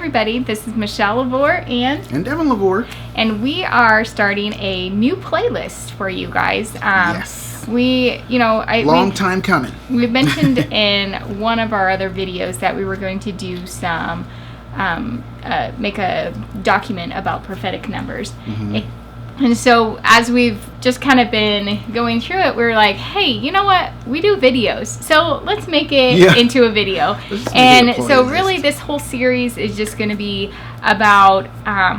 everybody, this is Michelle LaVore and Devin LaVore, and we are starting a new playlist for you guys. Yes. Long time coming. We mentioned in one of our other videos that we were going to do some, make a document about prophetic numbers. Mm-hmm. And so as we've just kind of been going through it, we're like, hey, you know what? We do videos. So let's make it into a video. And so really this whole series is just going to be about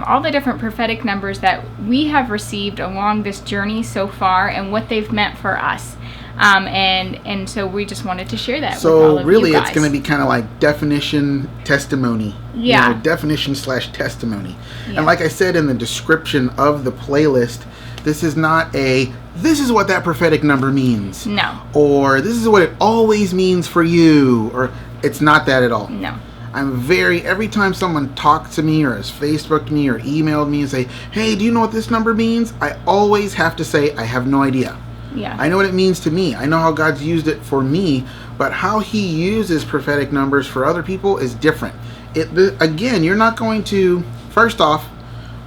all the different prophetic numbers that we have received along this journey so far and what they've meant for us. And so we just wanted to share that with all of really you guys. It's going to be kind of like definition testimony. Yeah. Definition/testimony. Yeah. And like I said in the description of the playlist, this is not this is what that prophetic number means. No. Or this is what it always means for you. Or it's not that at all. No. Every time someone talks to me or has Facebooked me or emailed me and say, hey, do you know what this number means? I always have to say, I have no idea. Yeah. I know what it means to me. I know how God's used it for me, but how he uses prophetic numbers for other people is different. Again, you're not going to, first off,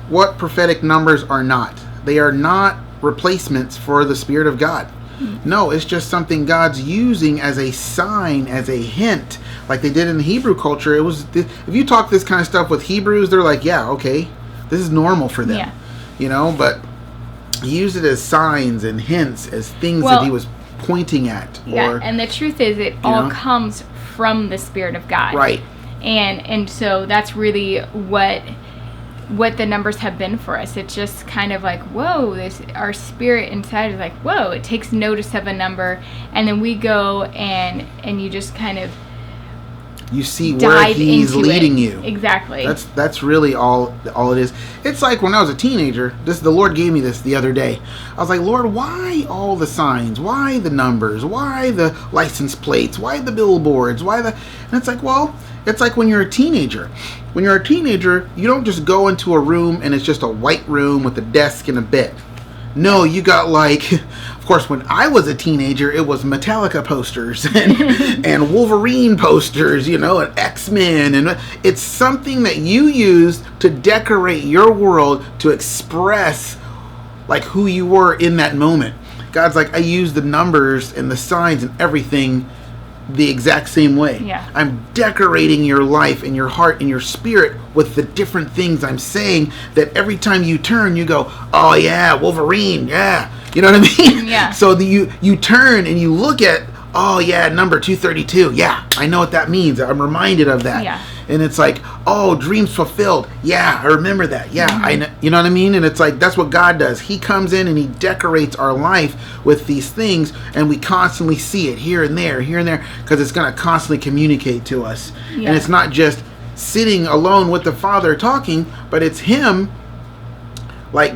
what prophetic numbers are not. They are not replacements for the Spirit of God. Mm-hmm. No, it's just something God's using as a sign, as a hint, like they did in the Hebrew culture. If you talk this kind of stuff with Hebrews, they're like, yeah, okay, this is normal for them. Yeah. But he used it as signs and hints, as things that he was pointing at. Yeah, and the truth is it all comes from the Spirit of God. Right. And so that's really what the numbers have been for us. It's just kind of like, whoa, our spirit inside is like, whoa, it takes notice of a number, and then we go and you just kind of you see where he's leading you. Exactly. That's really all it is. It's like when I was a teenager, the Lord gave me this the other day. I was like, Lord, why all the signs? Why the numbers? Why the license plates? Why the billboards? And it's like, well, it's like when you're a teenager. When you're a teenager, you don't just go into a room and it's just a white room with a desk and a bed. No, you got of course, when I was a teenager, it was Metallica posters and Wolverine posters, and X-Men. And it's something that you use to decorate your world, to express who you were in that moment. God's like, I use the numbers and the signs and everything the exact same way. Yeah. I'm decorating your life and your heart and your spirit with the different things I'm saying, that every time you turn, you go, oh yeah, Wolverine, yeah. You know what I mean? Yeah. So you turn and you look at, oh yeah, number 232. Yeah, I know what that means. I'm reminded of that. Yeah. And it's like, oh, dreams fulfilled. Yeah, I remember that. Yeah, Mm-hmm. You know what I mean? And it's like, that's what God does. He comes in and he decorates our life with these things, and we constantly see it here and there, because it's going to constantly communicate to us. Yeah. And it's not just sitting alone with the Father talking, but it's him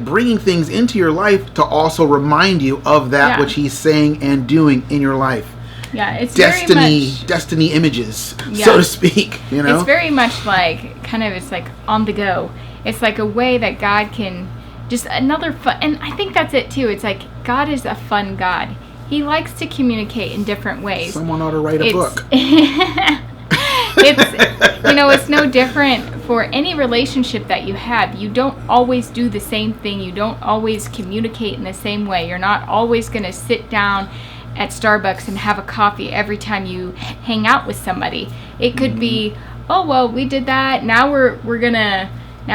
bringing things into your life to also remind you of that which he's saying and doing in your life. Yeah, it's destiny images, so to speak. It's very much it's like on the go. It's like a way that God can just another fun, and I think that's it too. It's like God is a fun God. He likes to communicate in different ways. Someone ought to write a book. It's no different for any relationship that you have. You don't always do the same thing. You don't always communicate in the same way. You're not always going to sit down at Starbucks and have a coffee every time you hang out with somebody. It could be, oh well, we did that. Now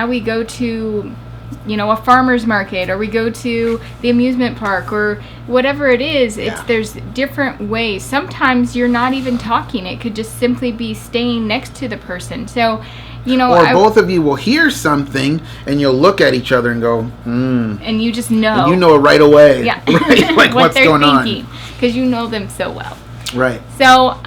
we go to a farmer's market, or we go to the amusement park, or whatever it is. There's different ways. Sometimes you're not even talking. It could just simply be staying next to the person. So or both of you will hear something and you'll look at each other and go, and you just know. And you know it right away. Yeah. Right? What what's they're going thinking, on. Because you know them so well. Right. So,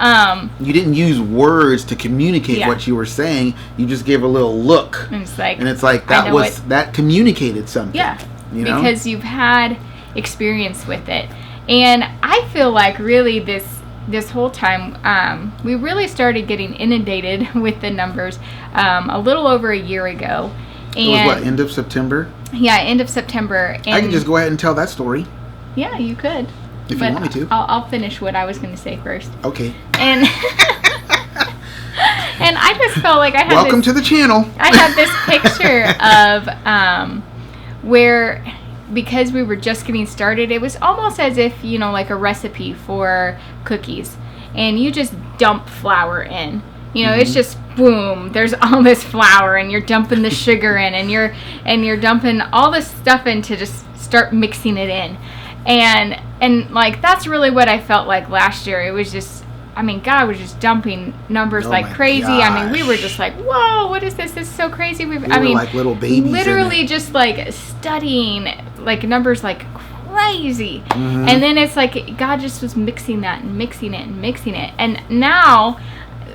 you didn't use words to communicate what you were saying. You just gave a little look. And it's like that communicated something. Yeah. Because you've had experience with it. And I feel like really this whole time, we really started getting inundated with the numbers a little over a year ago. And it was end of September? Yeah, end of September. And I can just go ahead and tell that story. Yeah, you could. If you want me to. I'll finish what I was going to say first. Okay. And I just felt like I had Welcome to the channel. I had this picture of where, because we were just getting started, it was almost as if, like a recipe for cookies, and you just dump flour in. It's just boom, there's all this flour, and you're dumping the sugar in, and you're dumping all this stuff in to just start mixing it in. And like, that's really what I felt like last year. It was just, God was just dumping numbers like crazy. Gosh. We were just like, whoa, what is this? This is so crazy. We were like little babies. Literally just like studying like numbers like crazy. And then it's like God just was mixing that and mixing it and mixing it. And now,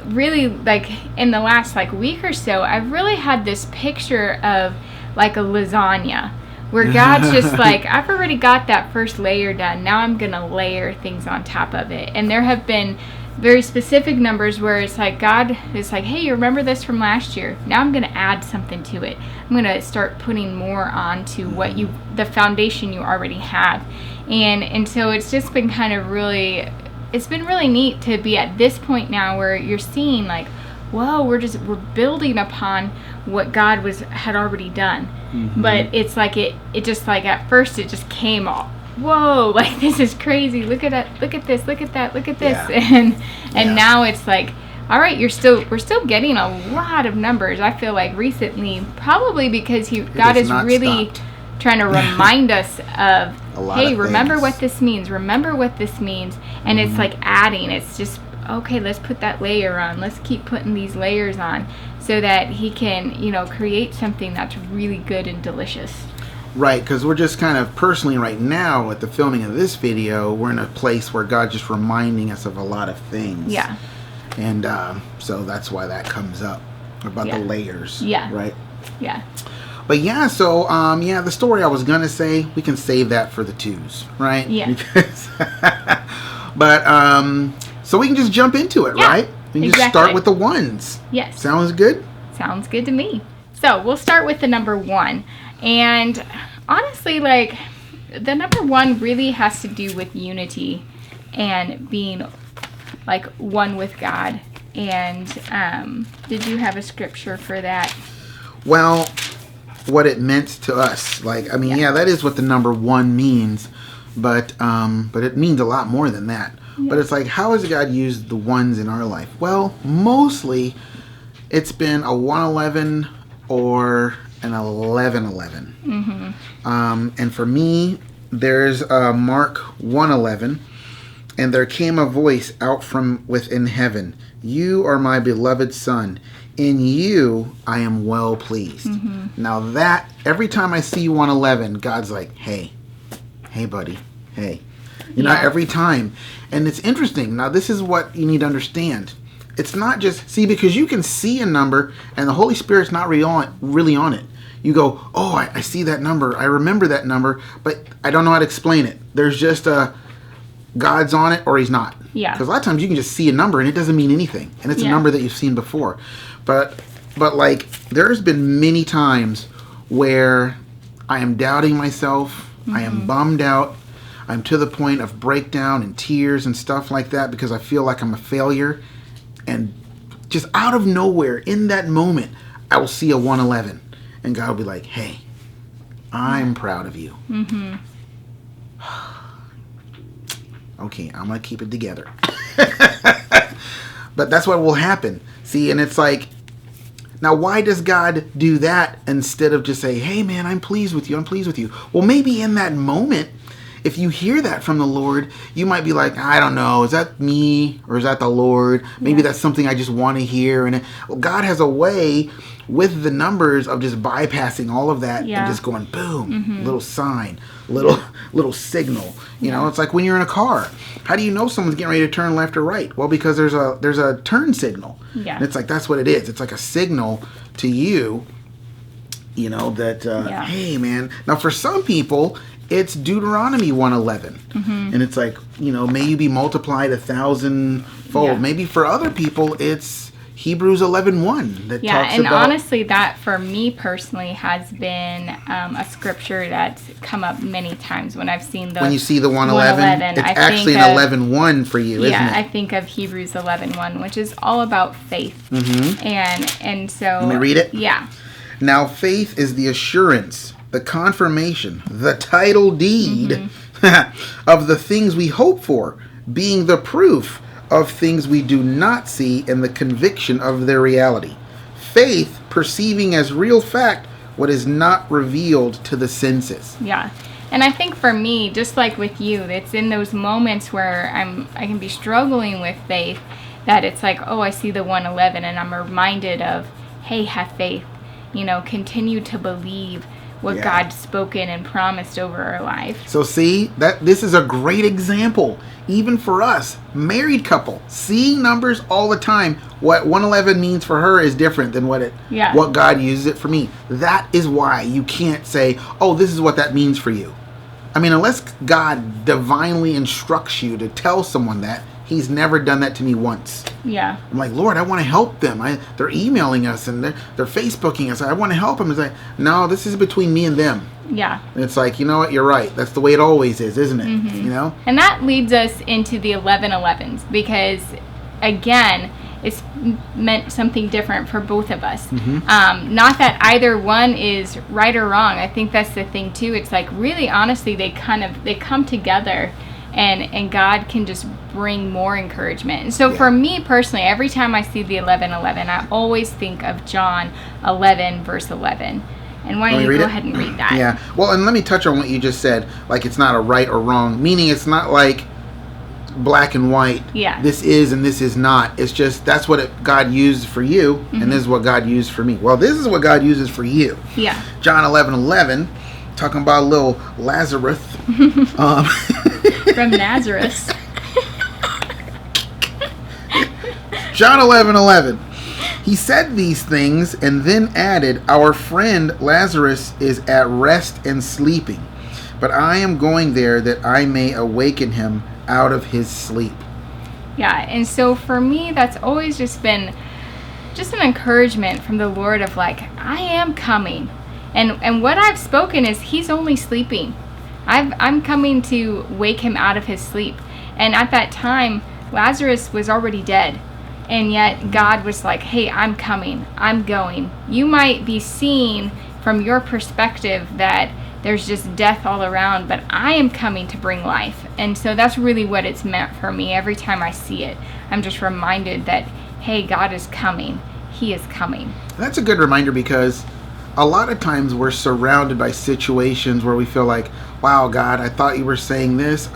really, like in the last like week or so, I've really had this picture of like a lasagna, where God's just like, I've already got that first layer done. Now I'm going to layer things on top of it. And there have been very specific numbers where it's like, God is like, hey, you remember this from last year? Now I'm going to add something to it. I'm going to start putting more onto what the foundation you already have. And so it's just been kind of really, it's been really neat to be at this point now where you're seeing like, whoa, we're building upon what God had already done. But it's like it just like at first it just came all, whoa, like this is crazy. Look at that, look at this, look at that, look at this. Yeah. And now it's like, all right, we're still getting a lot of numbers. I feel like recently, probably because God is really trying to remind us of, hey, remember what this means. Remember what this means. And it's like adding. It's just, okay, let's put that layer on. Let's keep putting these layers on so that he can, create something that's really good and delicious. Right, because we're just kind of personally right now at the filming of this video, we're in a place where God's just reminding us of a lot of things. Yeah. And so that's why that comes up, about the layers. Yeah. Right? Yeah. But yeah, so the story I was going to say, we can save that for the 2's, right? Yeah. Because but so we can just jump into it, right? We can just start with the 1's. Yes. Sounds good? Sounds good to me. So we'll start with the number 1. And honestly, like, the number 1 really has to do with unity and being like one with God. And did you have a scripture for that? Well, what it meant to us. Like, that is what the number 1 means. But it means a lot more than that. Yeah. But it's like, how has God used the 1's in our life? Well, mostly it's been a 111 or an 1111. And for me, there's Mark 1:11, and there came a voice out from within heaven. You are my beloved Son. In you I am well pleased. Now that, every time I see 111, God's like, hey buddy, hey. Not every time. And it's interesting. Now, this is what you need to understand. It's not just, because you can see a number and the Holy Spirit's not really on it. You go, oh, I see that number. I remember that number, but I don't know how to explain it. There's just God's on it or he's not. Yeah. Because a lot of times you can just see a number and it doesn't mean anything. And it's a number that you've seen before. But like, there's been many times where I am doubting myself. I am bummed out. I'm to the point of breakdown and tears and stuff like that because I feel like I'm a failure. And just out of nowhere, in that moment, I will see a 111. And God will be like, hey, I'm proud of you. Okay, I'm going to keep it together. But that's what will happen. See, and it's like, now why does God do that instead of just say, hey man, I'm pleased with you, I'm pleased with you? Well, maybe in that moment, if you hear that from the Lord, you might be like, I don't know, is that me or is that the Lord? Maybe that's something I just want to hear. And God has a way with the numbers of just bypassing all of that and just going boom, little sign, little signal. You know, it's like when you're in a car. How do you know someone's getting ready to turn left or right? Well, because there's a turn signal. Yeah. And it's like, that's what it is. It's like a signal to you, you know, that, hey man. Now for some people, it's Deuteronomy 1:11. And it's like, you know, may you be multiplied 1,000-fold. Maybe for other people, it's, Hebrews 11:1 that Yeah, talks and about... honestly, that for me personally has been a scripture that's come up many times when I've seen the... When you see the 111, it's actually an 11:1 for you, isn't it? Yeah, I think of Hebrews 11:1, which is all about faith. Mm-hmm. And so... Let me read it? Yeah. Now faith is the assurance, the confirmation, the title deed of the things we hope for, being the proof of things we do not see and the conviction of their reality. Faith perceiving as real fact what is not revealed to the senses. Yeah. And I think for me, just like with you, it's in those moments where I can be struggling with faith that it's like, oh, I see the 111 and I'm reminded of, hey, have faith. You know, continue to believe what God's spoken and promised over our life. So see, that this is a great example, even for us, married couple, seeing numbers all the time. What 111 means for her is different than what God uses it for me. That is why you can't say, oh, this is what that means for you. I mean, unless God divinely instructs you to tell someone that, He's never done that to me once. Yeah. I'm like, Lord, I want to help them. They're emailing us and they're Facebooking us. I want to help them. It's like, no, this is between me and them. Yeah. And it's like, you know what? You're right. That's the way it always is, isn't it? Mm-hmm. You know? And that leads us into the 1111's because, again, it's meant something different for both of us. Mm-hmm. Not that either one is right or wrong. I think that's the thing, too. It's like, really, honestly, they come together. And God can just bring more encouragement. And so for me personally, every time I see the 11:11, I always think of John 11, verse 11. And why don't you go ahead and read that? Yeah. Well, and let me touch on what you just said. Like, it's not a right or wrong. Meaning it's not like black and white. Yeah. This is and this is not. It's just that's what God used for you, and this is what God used for me. Well, this is what God uses for you. Yeah. John 11:11, talking about little Lazarus. From Nazareth. John 11:11. He said these things and then added, our friend Lazarus is at rest and sleeping, but I am going there that I may awaken him out of his sleep. Yeah, and so for me, that's always just been just an encouragement from the Lord of like, I am coming. And what I've spoken is he's only sleeping. I'm coming to wake him out of his sleep. And at that time, Lazarus was already dead. And yet God was like, hey, I'm coming. I'm going. You might be seeing from your perspective that there's just death all around, but I am coming to bring life. And so that's really what it's meant for me. Every time I see it, I'm just reminded that, hey, God is coming. He is coming. That's a good reminder because a lot of times we're surrounded by situations where we feel like, wow, God, I thought you were saying this.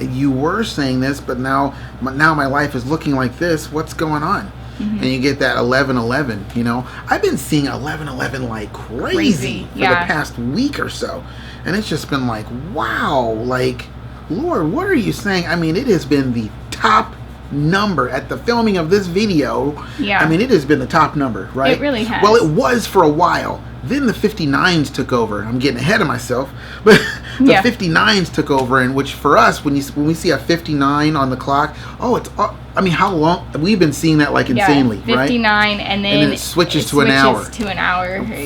You were saying this, but now my life is looking like this. What's going on? Mm-hmm. And you get that 11:11. You know, I've been seeing 11:11 like crazy for the past week or so, and it's just been like, wow, like, Lord, what are you saying? I mean, it has been the top number at the filming of this video. Yeah. I mean, it has been the top number, right? It really has. Well, it was for a while. Then the 59's took over. I'm getting ahead of myself, but the 59's took over, and which for us, when we see a 59 on the clock, I mean, how long we've been seeing that like insanely, 59, right? 59, and then it switches to an hour.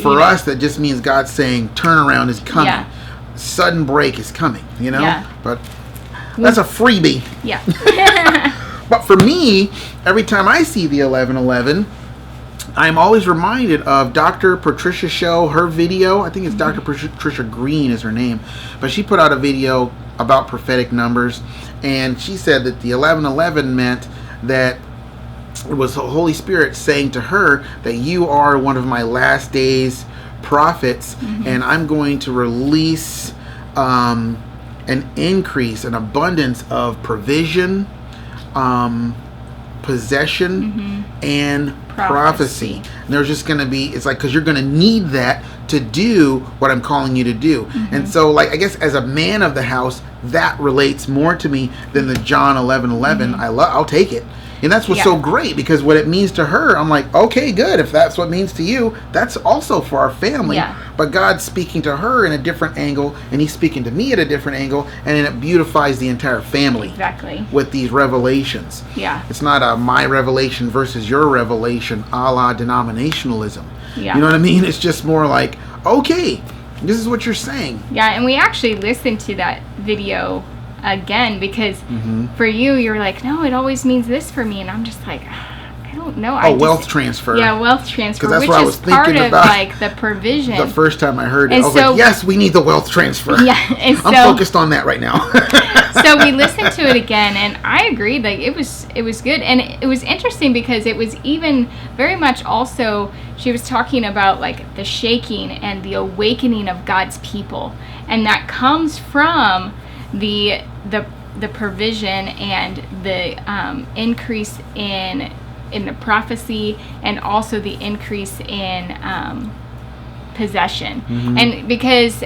For us, that just means God's saying turnaround is coming. Yeah. Sudden break is coming. You know, but That's a freebie. Yeah. But for me, every time I see the 11:11, I'm always reminded of Dr. Patricia Show, her video. I think it's Dr. Patricia Green is her name. But she put out a video about prophetic numbers. And she said that the 11:11 meant that it was the Holy Spirit saying to her that you are one of my last days prophets. And I'm going to release an increase, an abundance of provision, possession, and prophecy. And there's just going to be, it's like, because you're going to need that to do what I'm calling you to do. And so, like, I guess as a man of the house, that relates more to me than the John 11:11. I'll take it. And that's what's so great, because what it means to her, I'm like, okay, good. If that's what it means to you, that's also for our family. Yeah. But God's speaking to her in a different angle, and he's speaking to me at a different angle, and then it beautifies the entire family. Exactly. With these revelations. Yeah. It's not a my revelation versus your revelation, a la denominationalism. Yeah. You know what I mean? It's just more like, okay, this is what you're saying. Yeah, and we actually listened to that video again, because for you're like, no, it always means this for me, and I'm just like, I don't know. Wealth transfer. Yeah, wealth transfer, that's which what I is was part thinking of about. like the provision. The first time I heard it, And I was so- like, yes, we need the wealth transfer. Yeah, and so I'm focused on that right now. so we listened to it again, and I agreed, like it was good, and it was interesting because it was even very much also, she was talking about like the shaking and the awakening of God's people, and that comes from the provision and the increase in the prophecy, and also the increase in possession. And because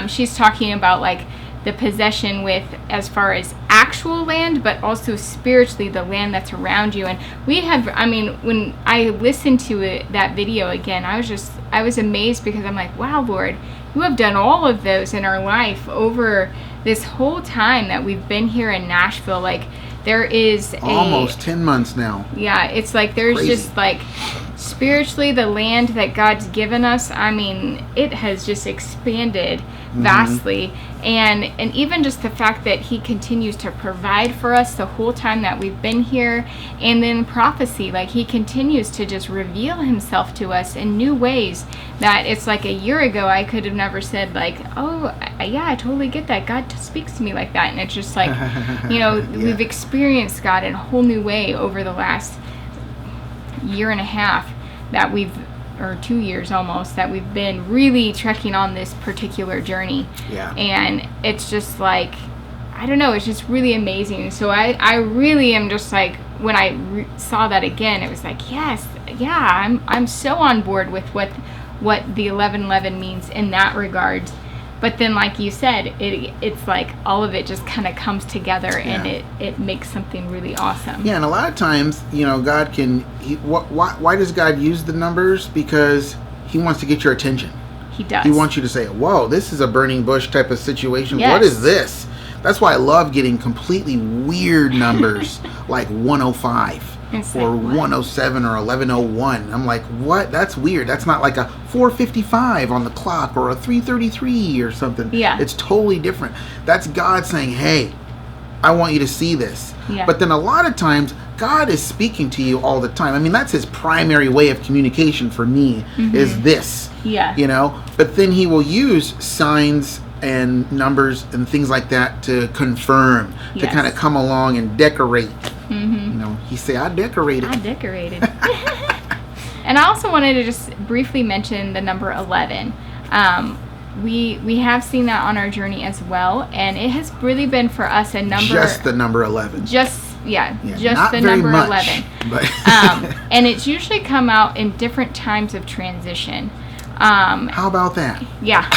she's talking about like the possession with as far as actual land, but also spiritually the land that's around you. And we have, I mean, when I listened to that video again, I was amazed, because I'm like, wow, Lord, you have done all of those in our life over this whole time that we've been here in Nashville. Like, there is almost 10 months now. Yeah, it's like there's Crazy. just like spiritually the land that God's given us, I mean, it has just expanded vastly. And even just the fact that he continues to provide for us the whole time that we've been here. And then prophecy, like he continues to just reveal himself to us in new ways that it's like a year ago I could have never said like, oh yeah, I totally get that, God speaks to me like that. And it's just like, you know, we've experienced God in a whole new way over the last year and a half that or 2 years almost, that we've been really trekking on this particular journey. Yeah. And it's just like, I don't know, it's just really amazing. So I really am just like, when I saw that again, it was like, yes, yeah, I'm so on board with what the 1111 means in that regard. But then, like you said, it's like all of it just kind of comes together, and it makes something really awesome. Yeah, and a lot of times, you know, God can. Why does God use the numbers? Because He wants to get your attention. He does. He wants you to say, "Whoa, this is a burning bush type of situation. Yes. What is this?" That's why I love getting completely weird numbers like 105. Or 107 or 1101. I'm like, what? That's weird. That's not like a 4:55 on the clock or a 3:33 or something. Yeah. It's totally different. That's God saying, hey, I want you to see this. Yeah. But then a lot of times, God is speaking to you all the time. I mean, that's his primary way of communication for me, is this. Yeah. You know? But then he will use signs and numbers and things like that to confirm, to kind of come along and decorate. You know, he say, I decorated. And I also wanted to just briefly mention the number 11. We have seen that on our journey as well, and it has really been for us a number. Just the number 11. Just not the very number much, 11. But and it's usually come out in different times of transition. How about that? Yeah.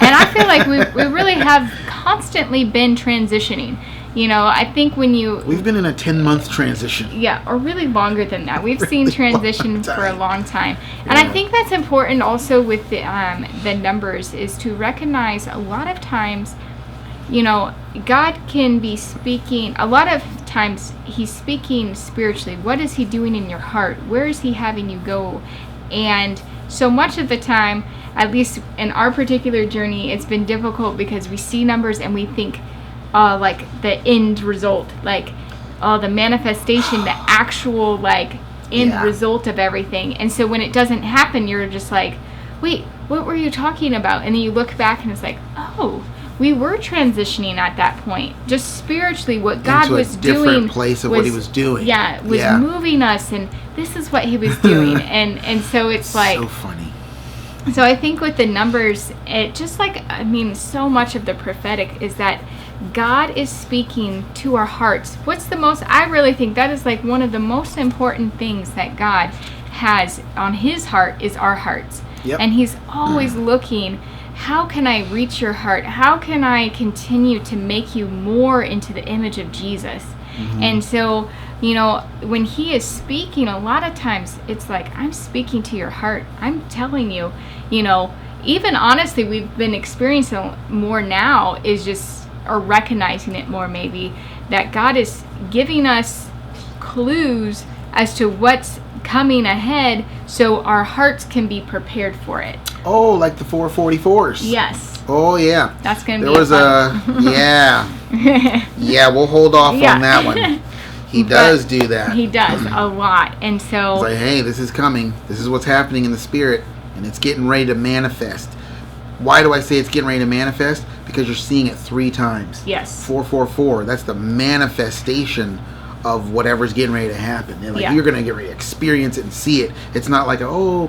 And I feel like we really have constantly been transitioning. You know, I think we've been in a 10-month transition. Yeah, or really longer than that. We've seen transition for a long time. And I think that's important also with the numbers, is to recognize a lot of times, you know, God can be speaking, a lot of times he's speaking spiritually. What is he doing in your heart? Where is he having you go? And so much of the time, at least in our particular journey, it's been difficult because we see numbers and we think, like the end result, like the manifestation, the actual like end result of everything. And so when it doesn't happen, you're just like, wait, what were you talking about? And then you look back and it's like, oh, we were transitioning at that point, just spiritually. What God was doing, into a different place of what he was doing. Yeah, was moving us, and this is what he was doing. and so it's like so funny. So I think with the numbers, it just like, I mean, so much of the prophetic is that God is speaking to our hearts. I really think that is like one of the most important things that God has on his heart is our hearts. Yep. And he's always looking, how can I reach your heart? How can I continue to make you more into the image of Jesus? And so you know, when he is speaking, a lot of times it's like, I'm speaking to your heart. I'm telling you, you know, even honestly, we've been experiencing more now is just, or recognizing it more maybe, that God is giving us clues as to what's coming ahead so our hearts can be prepared for it. Oh, like the 444s. Yes. Oh, yeah. That's going to be There was yeah. Yeah, we'll hold off on that one. He does do that. He does a lot. And so... It's like, hey, this is coming. This is what's happening in the spirit, and it's getting ready to manifest. Why do I say it's getting ready to manifest? Because you're seeing it 3 times. Yes. 444. That's the manifestation of whatever's getting ready to happen. And like you're going to get ready to experience it and see it. It's not like,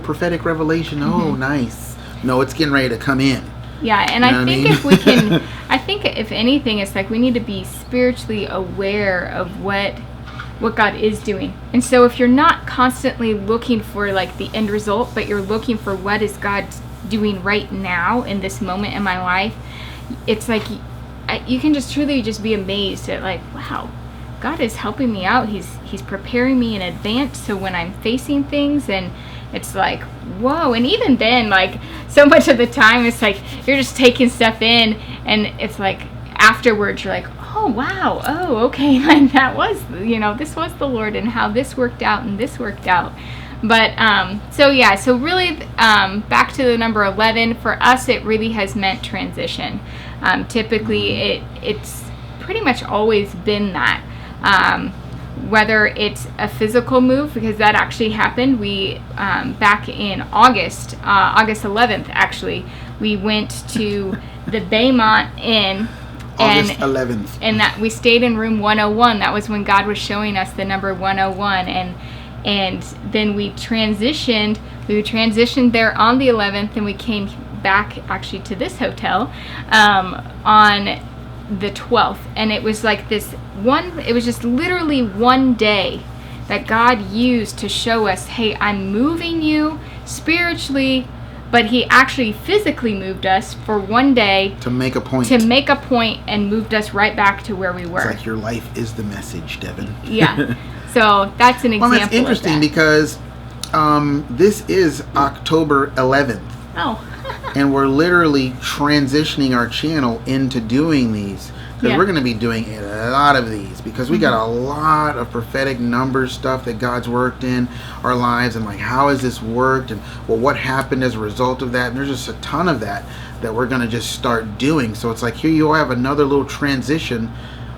prophetic revelation. Oh, nice. No, it's getting ready to come in. Yeah, and I think if we can, I think if anything, it's like we need to be spiritually aware of what God is doing. And so if you're not constantly looking for like the end result, but you're looking for what is God doing right now in this moment in my life, it's like you can just truly just be amazed at like, wow, God is helping me out. He's preparing me in advance so when I'm facing things, and it's like, whoa. And even then, like, so much of the time it's like you're just taking stuff in, and it's like afterwards you're like, oh wow, oh okay, like that was, you know, this was the Lord, and how this worked out and this worked out. But so really back to the number 11, for us it really has meant transition. Typically it's pretty much always been that. Whether it's a physical move, because that actually happened. We back in August 11th actually, we went to the Baymont Inn. August 11th. And that we stayed in room 101. That was when God was showing us the number 101, and then we transitioned. We transitioned there on the 11th, and we came back actually to this hotel on the 12th, and it was like this one, it was just literally one day that God used to show us, hey, I'm moving you spiritually, but he actually physically moved us for one day to make a point and moved us right back to where we were. It's like your life is the message, Devin. Yeah. So that's an example. Well, that's interesting of that. Because this is October 11th. Oh. And we're literally transitioning our channel into doing these. Because we're going to be doing a lot of these. Because we got a lot of prophetic numbers stuff that God's worked in our lives. And like, how has this worked? And well, what happened as a result of that? And there's just a ton of that we're going to just start doing. So it's like, here you have another little transition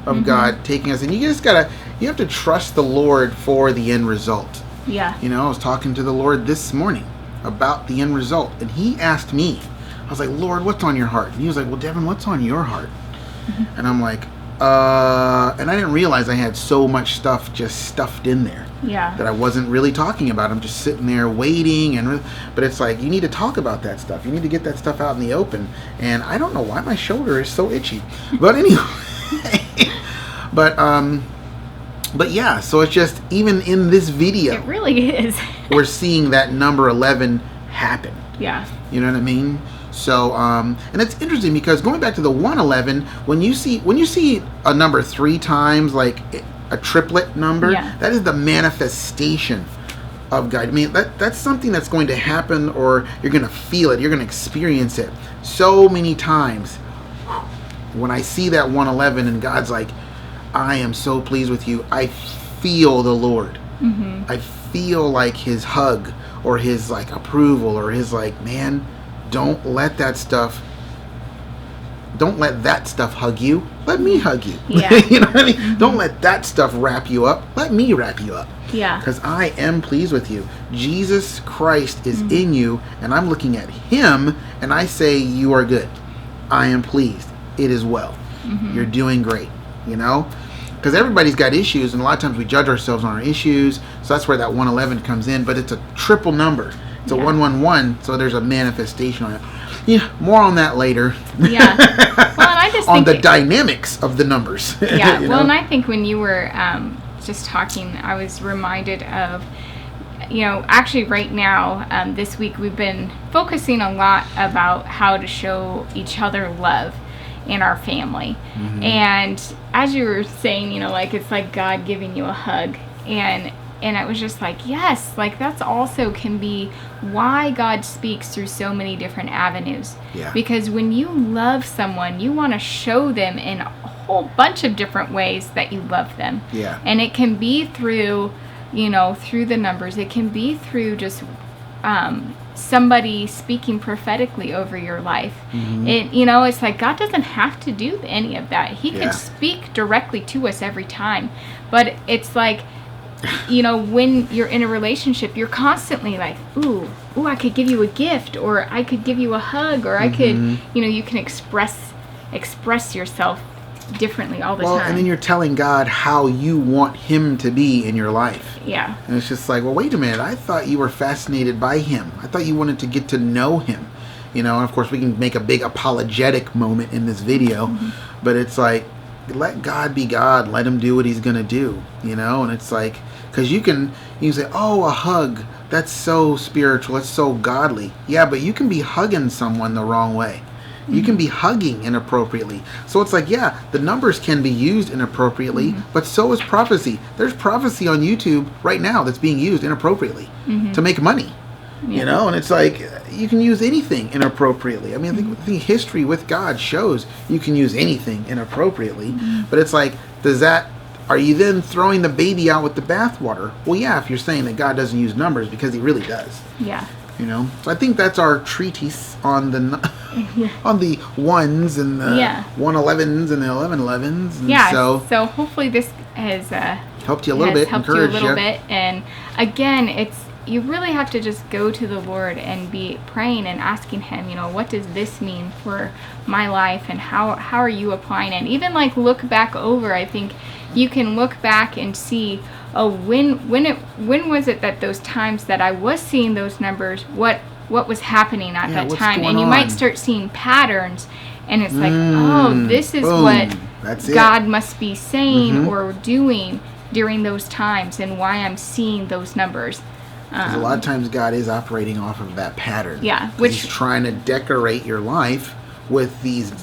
of God taking us. And you have to trust the Lord for the end result. Yeah. You know, I was talking to the Lord this morning about the end result, and he asked me, I was like, Lord, what's on your heart? And he was like, well, Devin, what's on your heart? And I'm like, and I didn't realize I had so much stuff just stuffed in there that I wasn't really talking about. I'm just sitting there waiting, but it's like, you need to talk about that stuff. You need to get that stuff out in the open. And I don't know why my shoulder is so itchy, but anyway. But yeah, so it's just, even in this video, it really is. we're seeing that number 11 happen. Yeah. You know what I mean? So, and it's interesting because going back to the 111, when you see a number 3 times, like a triplet number, that is the manifestation of God. I mean, that's something that's going to happen, or you're going to feel it, you're going to experience it so many times. When I see that 111 and God's like, I am so pleased with you, I feel the Lord. I feel like his hug, or his like approval, or his like, man, don't let that stuff hug you. Let me hug you. Yeah. You know what I mean? Don't let that stuff wrap you up. Let me wrap you up. Yeah. Because I am pleased with you. Jesus Christ is in you, and I'm looking at him, and I say, you are good. I am pleased. It is well. You're doing great. You know? Because everybody's got issues, and a lot of times we judge ourselves on our issues. So that's where that 111 comes in. But it's a triple number. It's a 111, so there's a manifestation on it. Yeah, more on that later. Yeah. Well, and I just think on the dynamics of the numbers. Yeah. Well, and I think when you were just talking, I was reminded of, you know, actually right now, this week we've been focusing a lot about how to show each other love. in our family. And as you were saying, like it's like God giving you a hug, and I was just like, yes, like that's also can be why God speaks through so many different avenues. Yeah. Because when you love someone, you want to show them in a whole bunch of different ways that you love them. Yeah. And it can be through, through the numbers. It can be through just somebody speaking prophetically over your life. It's like God doesn't have to do any of that. He could speak directly to us every time. But it's like, when you're in a relationship, you're constantly like, ooh, I could give you a gift, or I could give you a hug, or I could, you can express yourself differently all the time. And then you're telling God how you want him to be in your life. Yeah. And it's just like, well, wait a minute. I thought you were fascinated by him. I thought you wanted to get to know him. And of course we can make a big apologetic moment in this video, but it's like, let God be God. Let him do what he's going to do, and it's like, because you can say, oh, a hug, that's so spiritual, it's so godly. Yeah, but you can be hugging someone the wrong way. You can be hugging inappropriately. So it's like, yeah, the numbers can be used inappropriately, but so is prophecy. There's prophecy on YouTube right now that's being used inappropriately to make money. And it's like, you can use anything inappropriately. I mean, I think history with God shows you can use anything inappropriately. But it's like, are you then throwing the baby out with the bathwater? Well, yeah, if you're saying that God doesn't use numbers, because he really does. Yeah. So I think that's our treatise on the on the 1's and the 111's and the 1111's. And yeah. So hopefully this has helped you a little bit, helped encouraged you a little bit. And again, you really have to just go to the Lord and be praying and asking him, what does this mean for my life, and how are you applying it? Even like look back over. I think you can look back and see, when was it that those times that I was seeing those numbers, what was happening at that time? And you might start seeing patterns, and it's like, this is what God must be saying or doing during those times, and why I'm seeing those numbers. Because a lot of times God is operating off of that pattern. Yeah. He's trying to decorate your life with these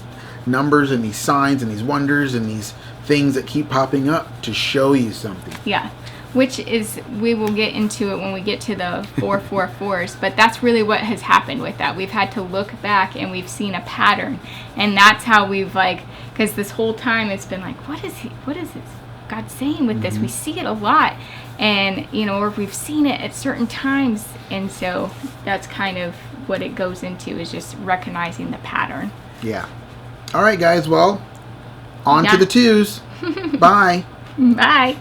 numbers and these signs and these wonders and these things that keep popping up to show you something. Yeah. Which is, we will get into it when we get to the 444s, but that's really what has happened with that. We've had to look back and we've seen a pattern, and that's how we've because this whole time it's been like, what is God saying with this? We see it a lot, and or we've seen it at certain times, and so that's kind of what it goes into, is just recognizing the pattern. Yeah. All right, guys. Well, on to the 2's. Bye. Bye.